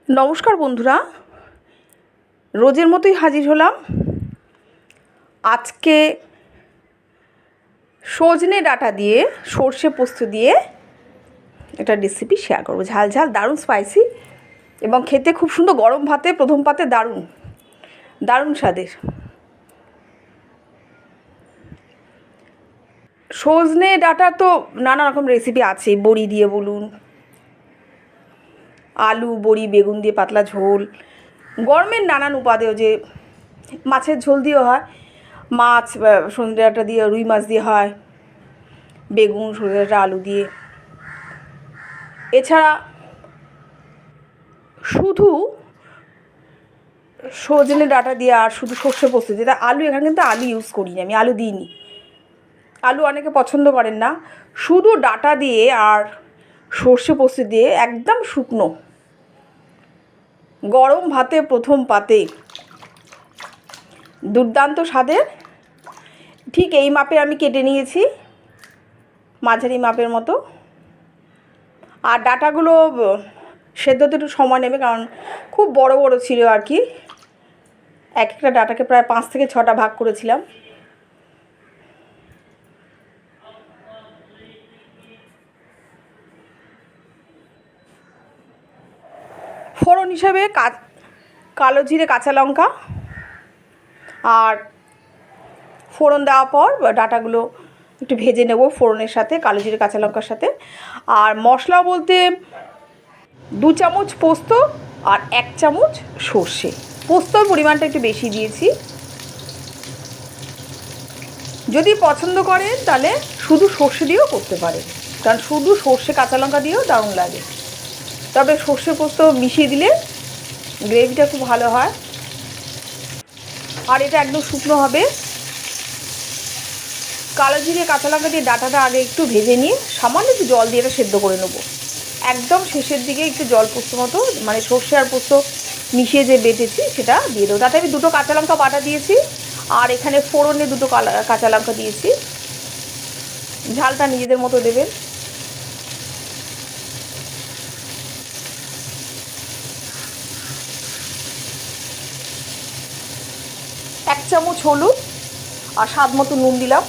নমস্কার বন্ধুরা, রোজের মতোই হাজির হলাম। আজকে সজনে ডাঁটা দিয়ে সর্ষে পোস্ত দিয়ে একটা রেসিপি শেয়ার করবো। ঝাল ঝাল, দারুণ স্পাইসি এবং খেতে খুব সুন্দর। গরম ভাতে প্রথম পাতে দারুণ দারুণ স্বাদের। সজনে ডাঁটা তো নানা রকম রেসিপি আছে, বড়ি দিয়ে বলুন, আলু বড়ি বেগুন দিয়ে পাতলা ঝোল, গরমের নানান উপাদেয়, যে মাছের ঝোল দিয়েও হয়, মাছ সজনে ডাঁটা দিয়ে, রুই মাছ দিয়ে হয়, বেগুন সজনে ডাঁটা আলু দিয়ে। এছাড়া শুধু সজনে ডাঁটা দিয়ে আর শুধু সর্ষে পোস্ত, যেটা আলু, এখানে কিন্তু আলু ইউজ করিনি, আমি আলু দিইনি। আলু অনেকে পছন্দ করেন না। শুধু ডাঁটা দিয়ে আর সর্ষে পোস্ত দিয়ে একদম শুকনো গরম ভাতে প্রথম পাতে দুর্দান্ত স্বাদের। ঠিক এই মাপের আমি কেটে নিয়েছি, মাঝারি মাপের মতো। আর ডাঁটাগুলো সেদ্ধতে একটু সময় নেবে, কারণ খুব বড় বড় ছিল আর কি। এক একটা ডাঁটাকে প্রায় 5 থেকে 6টা ভাগ করেছিলাম। ফোড়ন হিসাবে কালো জিরে, কাঁচা লঙ্কা, আর ফোড়ন দেওয়ার পর ডাঁটাগুলো একটু ভেজে নেব ফোড়নের সাথে, কালো জিরে কাঁচা লঙ্কার সাথে। আর মশলা বলতে 2 চামচ পোস্ত আর 1 চামচ সর্ষে। পোস্তর পরিমাণটা একটু বেশি দিয়েছি। যদি পছন্দ করেন তাহলে শুধু সর্ষে দিয়েও করতে পারেন, কারণ শুধু সর্ষে কাঁচা লঙ্কা দিয়েও দারুণ লাগে। তবে সর্ষে পোস্ত মিশিয়ে দিলে গ্রেভিটা খুব ভালো হয়। আর এটা একদম শুকনো হবে। কালো জিরে কাঁচা লঙ্কা দিয়ে ডাঁটাটা আগে একটু ভেজে নিয়ে সামান্য একটু জল দিয়ে এটা সেদ্ধ করে নেবো। একদম শেষের দিকে একটু জল পোস্ত মতো, মানে সর্ষে আর পোস্ত মিশিয়ে যে বেটেছি সেটা দিয়ে দেবো। তাতে আমি 2টো কাঁচা লঙ্কা বাটা দিয়েছি, আর এখানে ফোড়নে 2টো কাঁচা লঙ্কা দিয়েছি। ঝালটা নিজেদের মতো দেবেন। এক চামচ হলুদ আর স্বাদ মতো নুন দিলাম,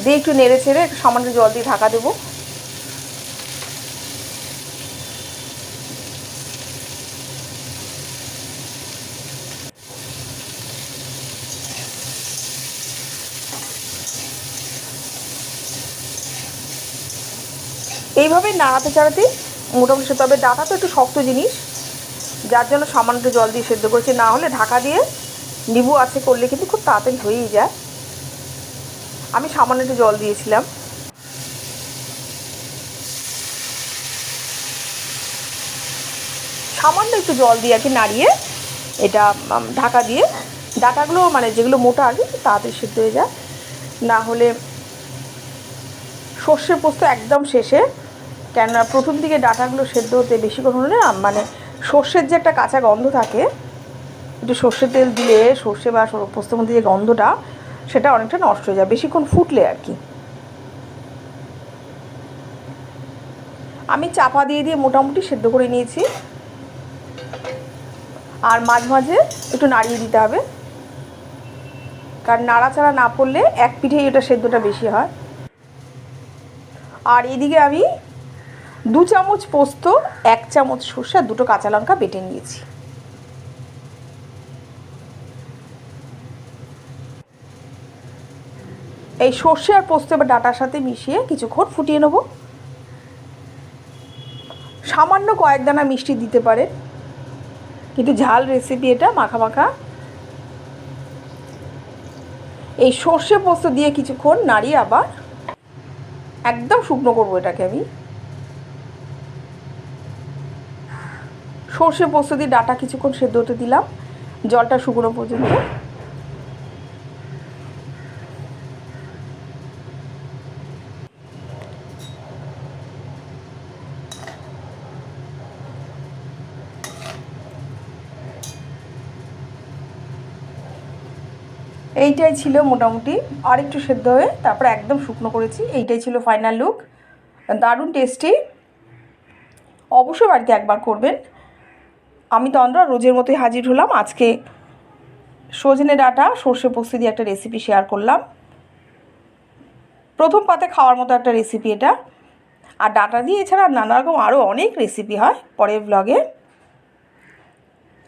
দিয়ে একটু নেড়ে ছেড়ে একটু সামান্য জল দিয়ে ঢাকা দেবো। এইভাবে নাড়াতে চাড়াতে মোটামুটি। তবে ডাঁটা তো একটু শক্ত জিনিস, যার জন্য সামান্য জল দিয়ে সেদ্ধ করেছি। না হলে ঢাকা দিয়ে নিবু আছে করলে কিন্তু খুব তাড়াতাড়ি হয়েই যায়। আমি সামান্য একটু জল দিয়েছিলাম। সামান্য একটু জল দিয়ে আর কি নাড়িয়ে এটা ঢাকা দিয়ে, ডাঁটাগুলো মানে যেগুলো মোটা আর কি তাড়াতাড়ি সেদ্ধ হয়ে যায়। না হলে সর্ষে পোস্ত একদম শেষে, কেননা প্রথম দিকে ডাঁটাগুলো সেদ্ধ হতে বেশিক্ষণ হলে না, মানে সর্ষের যে একটা কাঁচা গন্ধ থাকে, একটু সর্ষের তেল দিলে সর্ষে বা পোস্তর মধ্যে যে গন্ধটা, সেটা অনেকটা নষ্ট হয়ে যায় বেশিক্ষণ ফুটলে আর কি। আমি চাপা দিয়ে দিয়ে মোটামুটি সেদ্ধ করে নিয়েছি। আর মাঝে মাঝে একটু নাড়িয়ে দিতে হবে, কারণ নাড়াচাড়া না পড়লে এক পিঠেই এটা সেদ্ধটা বেশি হয়। আর এদিকে আমি 2 চামচ পোস্ত, 1 চামচ সর্ষে আর 2টো কাঁচা লঙ্কা বেটে নিয়েছি। এই সর্ষে আর পোস্ত এবার ডাঁটার সাথে মিশিয়ে কিছুক্ষণ ফুটিয়ে নেব। সামান্য কয়েক দানা মিষ্টি দিতে পারেন, কিন্তু ঝাল রেসিপি এটা, মাখা মাখা। এই সর্ষে পোস্ত দিয়ে কিছুক্ষণ নাড়িয়ে আবার একদম শুকনো করবো এটাকে। আমি সর্ষে পোস্ত দিয়ে ডাঁটা কিছুক্ষণ সেদ্ধ হতে দিলাম, জলটা শুকনো পর্যন্ত। এইটাই ছিল মোটামুটি, আর একটু সেদ্ধ হয়ে তারপর একদম শুকনো করেছি। এইটাই ছিল ফাইনাল লুক। দারুণ টেস্টি, অবশ্যই বাড়িতে একবার করবেন। আমি তন্দ্রা রোজের মতোই হাজির হলাম। আজকে সজনে ডাঁটা সর্ষে পোস্ত দিয়ে একটা রেসিপি শেয়ার করলাম। প্রথম পাতে খাওয়ার মতো একটা রেসিপি এটা। আর ডাঁটা দিয়ে এছাড়া নানা রকম আরও অনেক রেসিপি হয়। পরের ব্লগে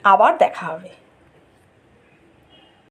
আবার দেখা হবে।